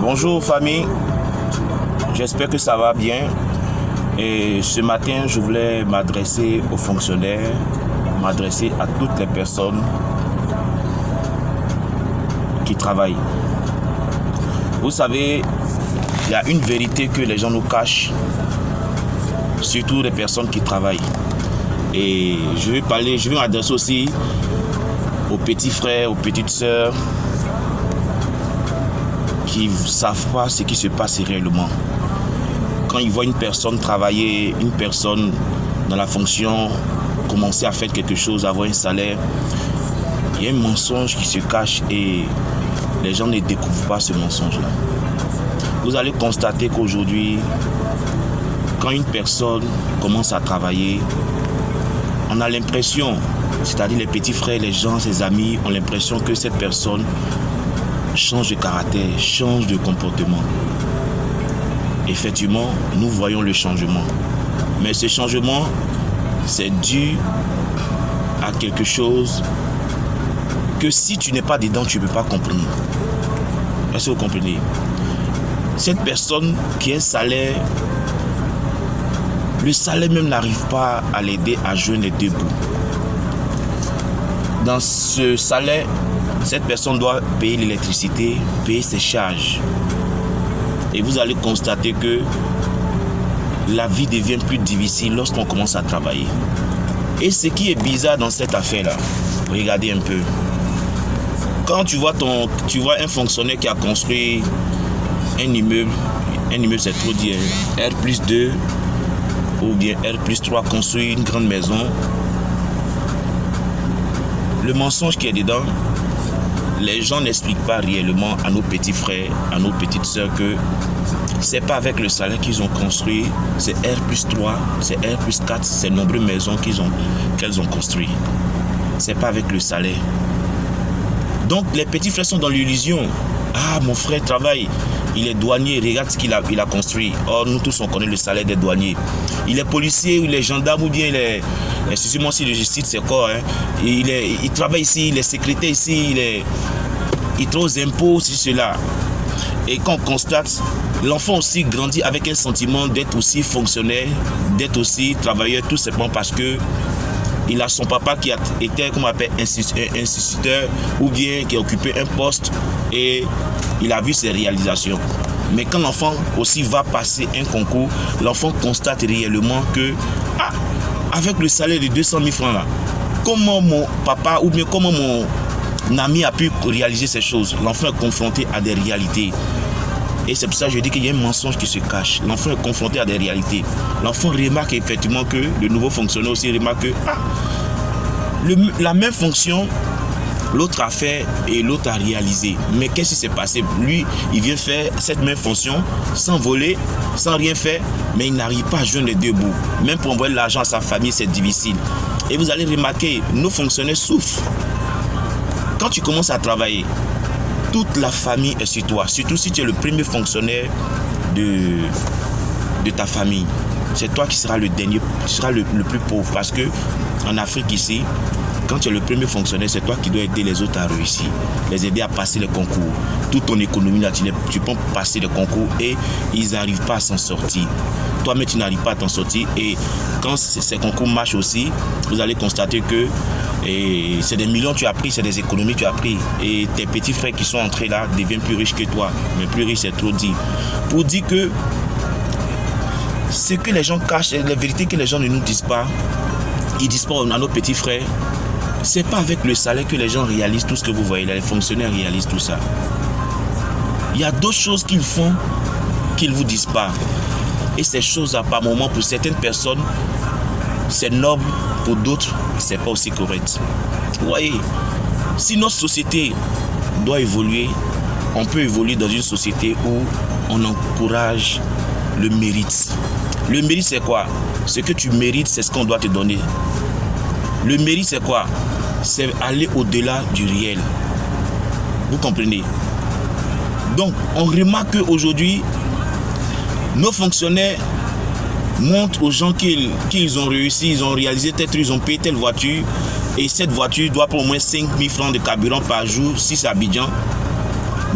Bonjour famille, j'espère que ça va bien. Et ce matin, je voulais m'adresser aux fonctionnaires, m'adresser à toutes les personnes qui travaillent. Vous savez, il y a une vérité que les gens nous cachent, surtout les personnes qui travaillent. Et je vais m'adresser aussi aux petits frères, aux petites sœurs qui ne savent pas ce qui se passe réellement. Quand ils voient une personne travailler, une personne dans la fonction commencer à faire quelque chose, avoir un salaire, il y a un mensonge qui se cache et les gens ne découvrent pas ce mensonge-là. Vous allez constater qu'aujourd'hui, quand une personne commence à travailler, on a l'impression, c'est-à-dire les petits frères, les gens, ses amis, ont l'impression que cette personne change de caractère, change de comportement. Effectivement, nous voyons le changement. Mais ce changement, c'est dû à quelque chose que si tu n'es pas dedans, tu ne peux pas comprendre. Est-ce que vous comprenez? Cette personne qui a un salaire, le salaire même n'arrive pas à l'aider à joindre les deux bouts. Dans ce salaire, cette personne doit payer l'électricité, payer ses charges. Et vous allez constater que la vie devient plus difficile lorsqu'on commence à travailler. Et ce qui est bizarre dans cette affaire-là, regardez un peu. Quand tu vois un fonctionnaire qui a construit un immeuble c'est trop dire, R+2 ou bien R+3, construit une grande maison, le mensonge qui est dedans, les gens n'expliquent pas réellement à nos petits frères, à nos petites sœurs que c'est pas avec le salaire qu'ils ont construit, c'est R+3, c'est R+4, c'est nombreuses maisons qu'elles ont construit. C'est pas avec le salaire. Donc les petits frères sont dans l'illusion. Ah, mon frère travaille, il est douanier, regarde ce qu'il a construit. Or, nous tous on connaît le salaire des douaniers. Il est policier, il est gendarme ou bien il est, excusez-moi si le justice c'est quoi, hein. Il travaille ici, il est secrétaire ici, il trouve aux impôts, cela. Et quand on constate, l'enfant aussi grandit avec un sentiment d'être aussi fonctionnaire, d'être aussi travailleur, tout simplement parce que il a son papa qui a été, comme on appelle, instituteur ou bien qui a occupé un poste et il a vu ses réalisations. Mais quand l'enfant aussi va passer un concours, l'enfant constate réellement que, avec le salaire de 200 000 francs là, comment mon papa ou bien comment mon ami a pu réaliser ces choses? L'enfant est confronté à des réalités. Et c'est pour ça que je dis qu'il y a un mensonge qui se cache. L'enfant est confronté à des réalités. L'enfant remarque effectivement que le nouveau fonctionnaire aussi remarque que la même fonction, l'autre a fait et l'autre a réalisé. Mais qu'est-ce qui s'est passé? Lui, il vient faire cette même fonction sans voler, sans rien faire, mais il n'arrive pas à joindre les deux bouts. Même pour envoyer l'argent à sa famille, c'est difficile. Et vous allez remarquer, nos fonctionnaires souffrent. Quand tu commences à travailler, toute la famille est sur toi, surtout si tu es le premier fonctionnaire de ta famille. C'est toi qui seras le dernier, tu seras le plus pauvre parce que en Afrique ici, quand tu es le premier fonctionnaire, c'est toi qui dois aider les autres à réussir, les aider à passer les concours. Toute ton économie, là, tu peux passer les concours et ils n'arrivent pas à s'en sortir. Toi-même, tu n'arrives pas à t'en sortir et quand ces concours marchent aussi, vous allez constater que c'est des millions que tu as pris, c'est des économies que tu as pris. Et tes petits frères qui sont entrés là deviennent plus riches que toi. Mais plus riches, c'est trop dit. Pour dire que ce que les gens cachent, la vérité que les gens ne nous disent pas, ils disent pas à nos petits frères, c'est pas avec le salaire que les gens réalisent tout ce que vous voyez là. Les fonctionnaires réalisent tout ça. Il y a d'autres choses qu'ils font qu'ils ne vous disent pas. Et ces choses-là, par moment, pour certaines personnes, c'est noble, pour d'autres, c'est pas aussi correct. Vous voyez, si notre société doit évoluer, on peut évoluer dans une société où on encourage le mérite. Le mérite, c'est quoi? Ce que tu mérites, c'est ce qu'on doit te donner. Le mérite, c'est quoi? C'est aller au-delà du réel. Vous comprenez? Donc, on remarque qu'aujourd'hui, nos fonctionnaires montrent aux gens qu'ils ont réussi, ils ont réalisé ils ont payé telle voiture et cette voiture doit pour au moins 5 000 francs de carburant par jour si c'est Abidjan.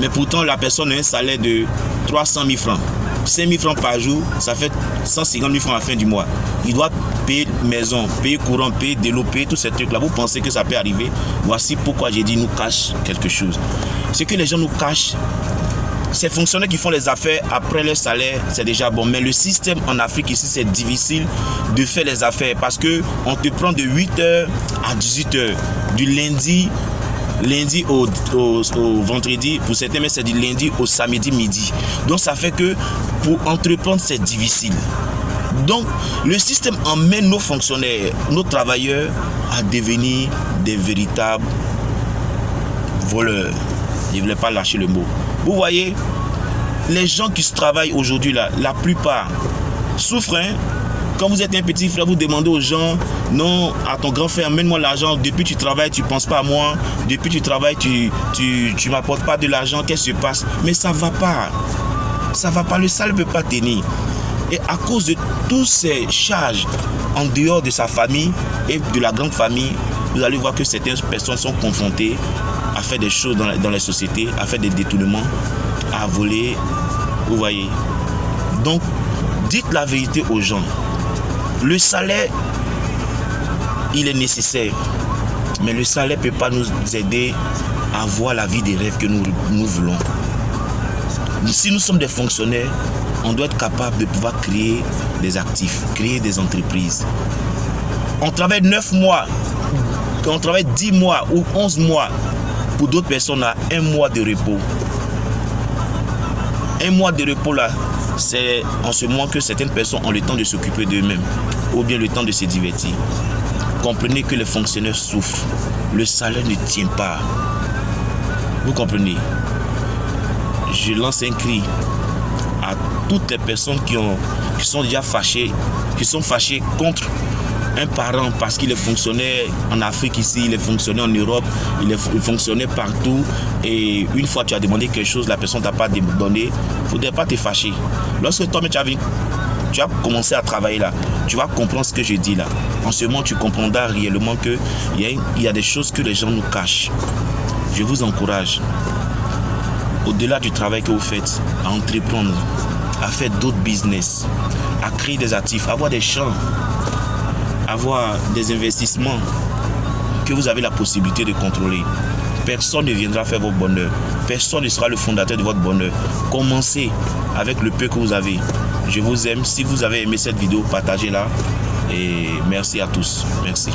Mais pourtant, la personne a un salaire de 300 000 francs. 5 000 francs par jour, ça fait 150 000 francs à la fin du mois. Il doit payer maison, payer courant, payer de l'eau, payer tous ces trucs-là. Vous pensez que ça peut arriver? Voici pourquoi j'ai dit nous cache quelque chose. Ce que les gens nous cachent, ces fonctionnaires qui font les affaires après leur salaire, c'est déjà bon. Mais le système en Afrique ici, c'est difficile de faire les affaires parce qu'on te prend de 8h à 18h, du lundi au vendredi, pour certains, mais c'est du lundi au samedi midi. Donc ça fait que pour entreprendre, c'est difficile. Donc le système emmène nos fonctionnaires, nos travailleurs à devenir des véritables voleurs. Je ne voulais pas lâcher le mot. Vous voyez, les gens qui travaillent aujourd'hui là, la plupart souffrent. Quand vous êtes un petit frère, vous demandez aux gens, non, à ton grand frère, amène-moi l'argent. Depuis tu travailles, tu ne penses pas à moi. Depuis tu travailles, tu ne m'apportes pas de l'argent. Qu'est-ce qui se passe? Mais ça ne va pas. Ça ne va pas. Le salaire ne peut pas tenir. Et à cause de toutes ces charges en dehors de sa famille et de la grande famille, vous allez voir que certaines personnes sont confrontées à faire des choses dans les sociétés, à faire des détournements, à voler. Vous voyez. Donc, dites la vérité aux gens. Le salaire, il est nécessaire. Mais le salaire ne peut pas nous aider à avoir la vie des rêves que nous voulons. Si nous sommes des fonctionnaires, on doit être capable de pouvoir créer des actifs, créer des entreprises. On travaille 9 mois, on travaille 10 mois ou 11 mois. Pour d'autres personnes, à 1 mois de repos. 1 mois de repos là, c'est en ce moment que certaines personnes ont le temps de s'occuper d'eux-mêmes ou bien le temps de se divertir. Comprenez que les fonctionnaires souffrent. Le salaire ne tient pas. Vous comprenez? Je lance un cri à toutes les personnes qui sont déjà fâchées, qui sont fâchées contre un parent parce qu'il est fonctionnaire en Afrique ici, il est fonctionnaire en Europe, il est fonctionnaire partout. Et une fois tu as demandé quelque chose, la personne ne t'a pas donné, il ne faudrait pas te fâcher. Lorsque toi, tu as commencé à travailler là, tu vas comprendre ce que je dis là. En ce moment, tu comprendras réellement qu'il y a des choses que les gens nous cachent. Je vous encourage, au-delà du travail que vous faites, à entreprendre, à faire d'autres business, à créer des actifs, à avoir des champs, avoir des investissements que vous avez la possibilité de contrôler. Personne ne viendra faire votre bonheur. Personne ne sera le fondateur de votre bonheur. Commencez avec le peu que vous avez. Je vous aime. Si vous avez aimé cette vidéo, partagez-la. Et merci à tous. Merci.